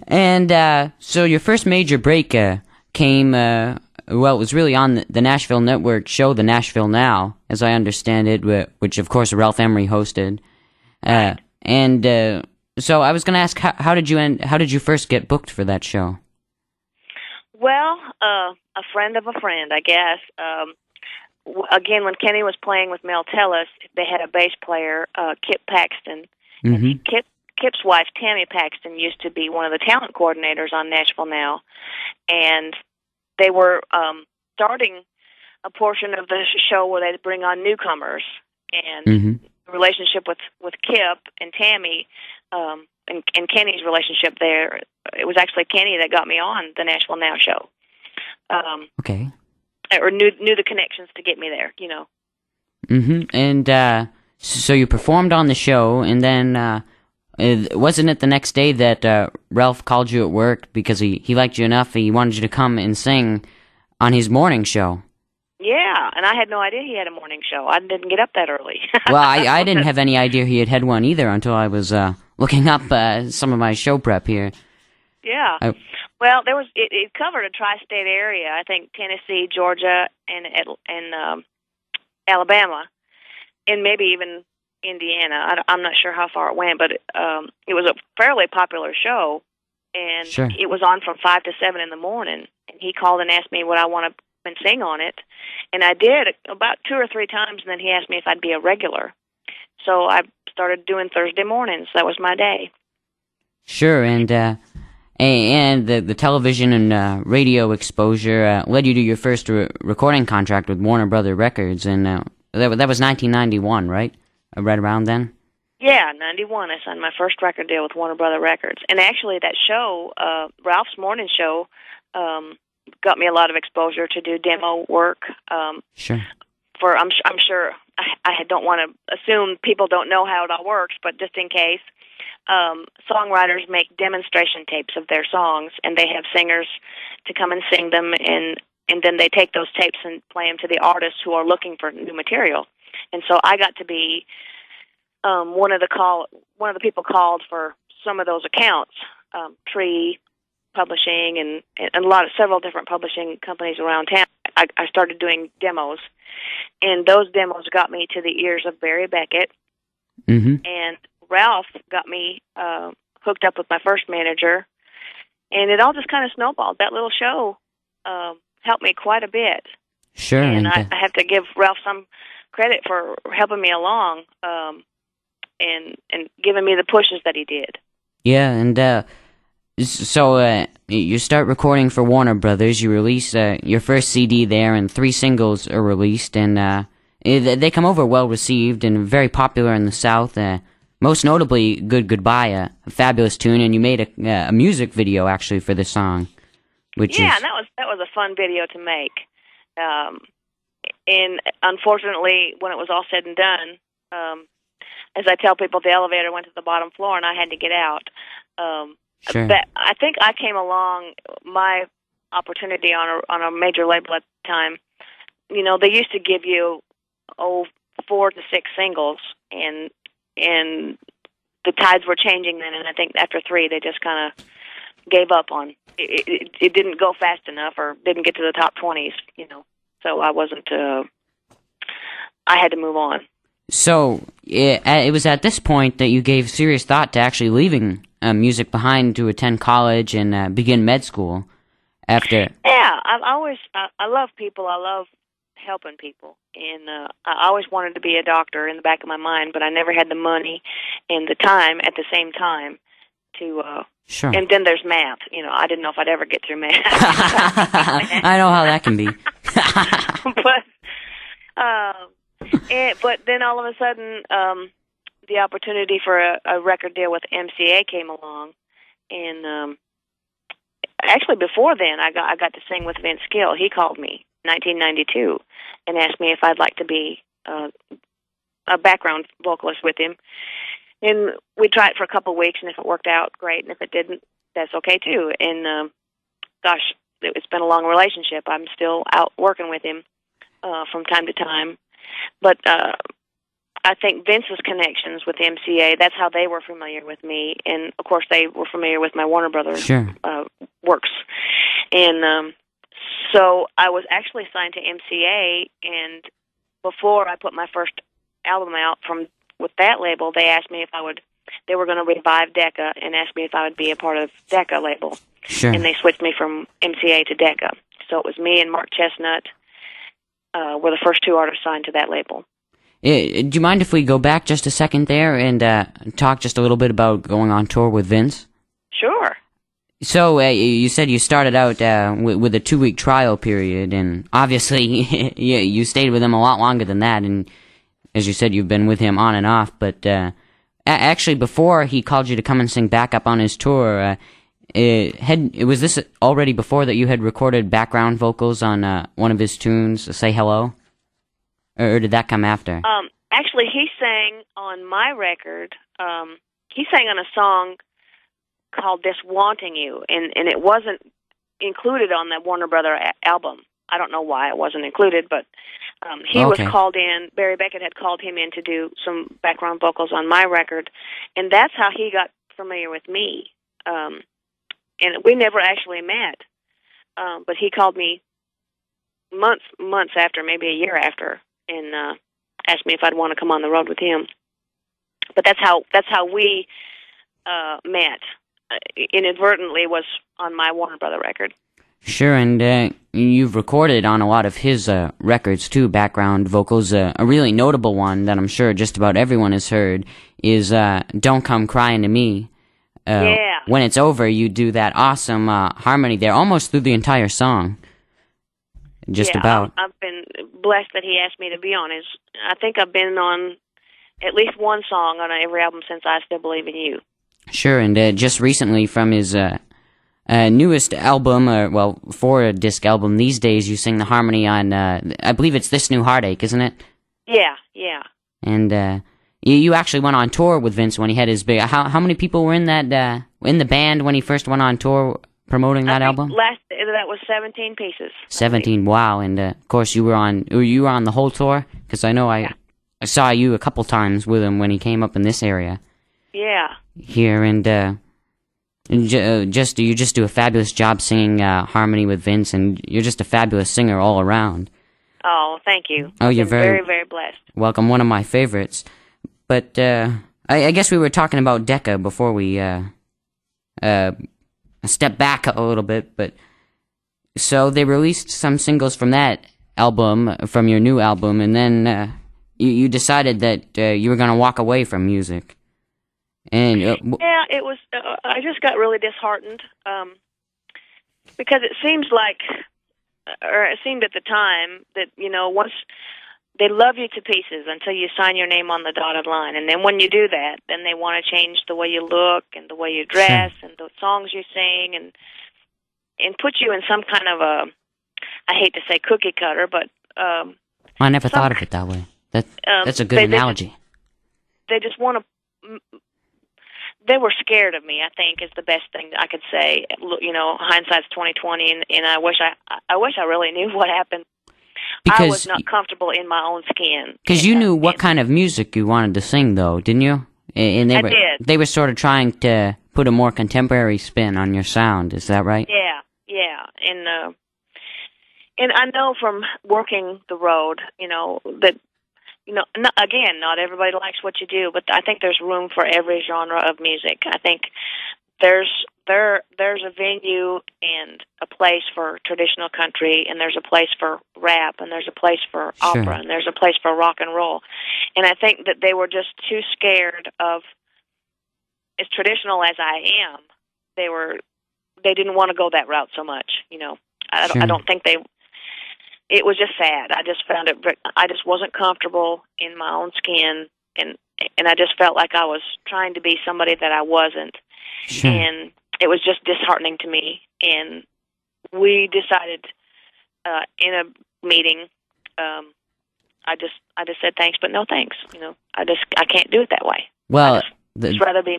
And so your first major break came, well, it was really on the Nashville Network show, The Nashville Now, as I understand it, which, of course, Ralph Emery hosted. And so I was going to ask, how did you first get booked for that show? Well, a friend of a friend, I guess. Again, when Kenny was playing with Mel Tellis, they had a bass player, Kip Paxton. Mm-hmm. And Kip's wife, Tammy Paxton, used to be one of the talent coordinators on Nashville Now. And they were starting a portion of the show where they'd bring on newcomers. And the relationship with Kip and Tammy, and Kenny's relationship there, it was actually Kenny that got me on the Nashville Now show. Okay. Or knew the connections to get me there, you know. And so you performed on the show, and then wasn't it the next day that Ralph called you at work because he liked you enough, he wanted you to come and sing on his morning show? Yeah, and I had no idea he had a morning show. I didn't get up that early. Well, I didn't have any idea he had one either until I was looking up some of my show prep here. Yeah. Well, there was it covered a tri-state area. I think Tennessee, Georgia, and Alabama, and maybe even Indiana. I'm not sure how far it went, but it was a fairly popular show, and Sure. It was on from 5 to 7 in the morning. And he called and asked me would I want to and sing on it, and I did about 2 or 3 times. And then he asked me if I'd be a regular. So I started doing Thursday mornings. That was my day. Sure, and the television and radio exposure led you to your first recording contract with Warner Brother Records, and that was 1991, right? Right around then? Yeah, 91. I signed my first record deal with Warner Brother Records. And actually that show, Ralph's morning show, got me a lot of exposure to do demo work. Sure. I'm sure, I don't want to assume people don't know how it all works, but just in case, songwriters make demonstration tapes of their songs, and they have singers to come and sing them, and then they take those tapes and play them to the artists who are looking for new material. And so I got to be one of the people called for some of those accounts, Tree Publishing and several different publishing companies around town. I started doing demos, and those demos got me to the ears of Barry Beckett, and Ralph got me hooked up with my first manager, and it all just kind of snowballed. That little show helped me quite a bit. Sure. And I have to give Ralph some credit for helping me along and giving me the pushes that he did. Yeah, and so you start recording for Warner Brothers. You release your first CD there, and 3 singles are released, and they come over well received and very popular in the South. Most notably, Good Goodbye, a fabulous tune, and you made a music video actually for this song, which and that was a fun video to make. And unfortunately, when it was all said and done, as I tell people, the elevator went to the bottom floor, and I had to get out. Sure. But I think I came along, my opportunity on a major label at the time. You know, they used to give you 4 to 6 singles, and the tides were changing then, and I think after 3 they just kind of gave up on it. It didn't go fast enough, or didn't get to the top 20s, you know. So I wasn't. I had to move on. So it was at this point that you gave serious thought to actually leaving music behind to attend college and begin med school. After. Yeah, I love people. I love helping people, and I always wanted to be a doctor in the back of my mind, but I never had the money and the time at the same time to. Sure. And then there's math. You know, I didn't know if I'd ever get through math. I know how that can be. But then all of a sudden, the opportunity for a record deal with MCA came along, and actually before then, I got to sing with Vince Gill. He called me in 1992 and asked me if I'd like to be a background vocalist with him. And we tried for a couple of weeks, and if it worked out, great. And if it didn't, that's okay too. And gosh, it's been a long relationship. I'm still out working with him from time to time. But I think Vince's connections with MCA, that's how they were familiar with me. And, of course, they were familiar with my Warner Brothers Sure. works. And so I was actually signed to MCA, and before I put my first album out with that label, they asked me if they were going to revive Decca and asked me if I would be a part of Decca label. Sure. And they switched me from MCA to Decca. So it was me and Mark Chestnut were the first two artists signed to that label. Do you mind if we go back just a second there and talk just a little bit about going on tour with Vince? Sure. So you said you started out with a 2-week trial period, and obviously you stayed with him a lot longer than that, and as you said, you've been with him on and off, but actually before he called you to come and sing backup on his tour, was this already before that you had recorded background vocals on one of his tunes, Say Hello? Or did that come after? Actually, he sang on my record. He sang on a song called This Wanting You, and it wasn't included on the Warner Brother album. I don't know why it wasn't included, but he was called in. Barry Beckett had called him in to do some background vocals on my record, and that's how he got familiar with me. And we never actually met, but he called me months after, maybe a year after, and asked me if I'd want to come on the road with him. But that's how we met. Inadvertently was on my Warner Brother record. Sure, and you've recorded on a lot of his records too, background vocals. A really notable one that I'm sure just about everyone has heard is Don't Come Crying to Me. Yeah. When it's over, you do that awesome harmony there, almost through the entire song. Just about. I've been blessed that he asked me to be on his. I think I've been on at least one song on every album since I Still Believe in You. Sure, and just recently from his newest album, 4-disc album these days, you sing the harmony on, I believe it's This New Heartache, isn't it? Yeah. And you actually went on tour with Vince when he had his big. How many people were in that in the band when he first went on tour promoting that album? That was 17 pieces. 17, wow! And of course you were on the whole tour, because I know I saw you a couple times with him when he came up in this area. Yeah. Here and you just do a fabulous job singing harmony with Vince, and you're just a fabulous singer all around. Oh, thank you. Oh, you're very, very blessed. Welcome, one of my favorites. But I guess we were talking about Decca before we step back a little bit. But so they released some singles from that album, from your new album, and then you decided that you were going to walk away from music. And yeah, it was. I just got really disheartened because it seemed at the time that once they love you to pieces until you sign your name on the dotted line, and then when you do that, then they want to change the way you look and the way you dress and the songs you sing and put you in some kind of a, I hate to say cookie cutter, but I never thought of it that way. That's a good analogy. They just want to. They were scared of me, I think, is the best thing I could say. Hindsight's 20/20, and I wish I really knew what happened. Because I was not comfortable in my own skin. Because you knew what kind of music you wanted to sing, though, didn't you? And I did. They were sort of trying to put a more contemporary spin on your sound. Is that right? Yeah, and I know from working the road, that. Again, not everybody likes what you do, but I think there's room for every genre of music. I think there's a venue and a place for traditional country, and there's a place for rap, and there's a place for opera, and there's a place for rock and roll. And I think that they were just too scared of, as traditional as I am, they didn't want to go that route so much. I don't think they. It was just sad. I just found it. I just wasn't comfortable in my own skin, and I just felt like I was trying to be somebody that I wasn't, and it was just disheartening to me. And we decided in a meeting, I just said thanks, but no thanks. I can't do it that way. Well, I'd rather be